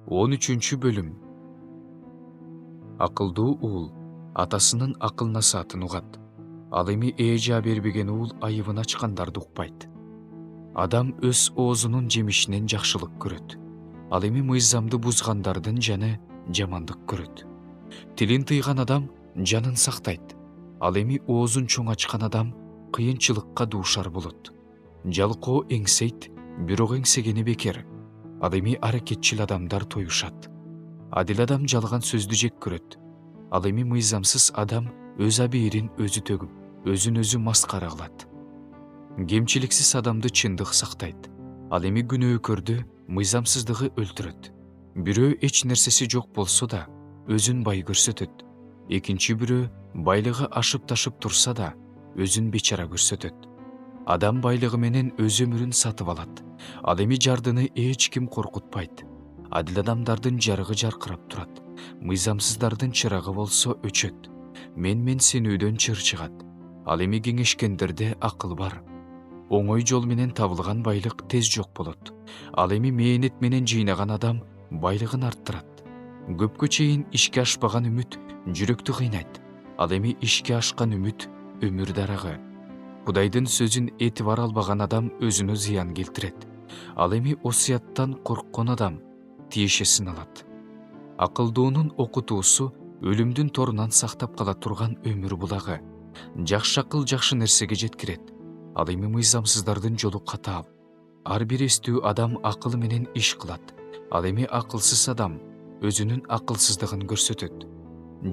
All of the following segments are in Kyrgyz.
13 бөлүм. Акылдуу уул атасынын акыл насаатын угат. Ал эми жаа бербеген уул айыбын ачкандарды укпайт. Адам өз оозунун жемишинен жакшылык көрөт. Ал эми мыйзамды бузгандардын жаны жамандык көрөт. Тилин тыйган адам жанын сактайт. Ал эми оозун чоң ачкан адам кыйынчылыкка дуушар болот. Жалкоо эңсейт, бирок эңсегени бекер. Ал эми аракетчил адамдар тоюшат. Адил адам жалган сөздү жек көрөт. Ал эми мыйзамсыз адам өз абийирин өзү төгүп, өзүн өзү маскара кылат. Кемчиликсиз адамды чындык сактайт. Ал эми күнөөкөрдү мыйзамсыздыгы өлтүрөт. Бирөө эч нерсеси жок болсо да өзүн бай көрсөтөт. Экинчи бирөө байлыгы ашып ташып турса да өзүн бечара көрсөтөт. Адам байлыгы менен өз өмүрүн сатып алат. Ал эми жардыны эч ким коркутпайт. Адил адамдардын жарыгы жаркырап турат. Мыйзамсыздардын чырагы болсо өчөт. Мен сенүүдөн чыр чыгат. Ал эми кеңешкендерде акыл бар. Оңой жол менен табылган байлык тез жок болот. Ал эми мээнет менен жыйнаган адам байлыгын арттырат. Көпкө чейин ишке ашпаган үмүт жүрөктү кыйнайт. Ал эми ишке ашкан үмүт өмүр дарагы. Кудайдын сөзүн этибар албаган адам өзүнө зыян келтирет. Ал эми осуяттан корккон адам тиешесин алат. Акылдуунун окутуусу өлүмдүн торунан сактап кала турган өмүр булагы. Жакшы акыл жакшы нерсеге жеткирет. Ал эми мыйзамсыздардын жолу катаал. Ар бир эстүү адам акылы менен иш кылат. Ал эми акылсыз адам өзүнүн акылсыздыгын көрсөтөт.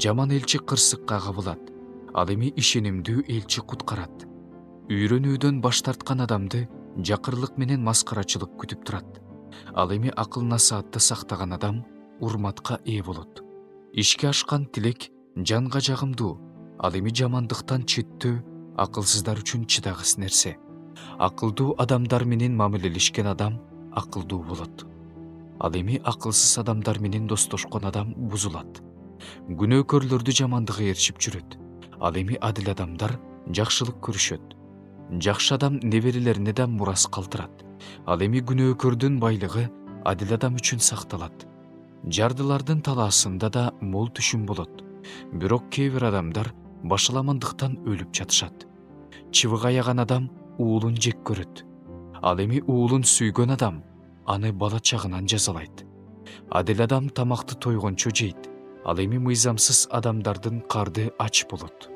Жаман элчи кырсыкка кабылат. Ал эми ишенимдүү элчи куткарат. Үйрөнүүдөн баш тарткан адамды жакырлык менен маскарачылык күтүп турат. Ал эми акыл насаатты сактаган адам урматка ээ болот. Ишке ашкан тилек жанга жагымдуу. Ал эми жамандыктан четтөө акылсыздар үчүн чыдагыс нерсе. Акылдуу адамдар менен мамилелешкен адам акылдуу болот. Ал эми акылсыз адамдар менен достошкон адам бузулат. Күнөөкөрлөрдү жамандык ээрчип жүрөт. Ал эми адил адамдар жакшылык көрүшөт. Жакшы адам неберелерине да мурас калтырат. Ал эми күнөөкөрдүн байлыгы адил адам үчүн сакталат. Жардылардын талаасында да мол түшүм болот. Бирок кээ бир адамдар башаламандыктан өлүп жатышат. Чыбык аяган адам уулун жек көрөт. Ал эми уулун сүйгөн адам аны бала чагынан жазалайт. Адил адам тамакты тойгончо жейт. Ал эми мыйзамсыз адамдардын карды ач болот.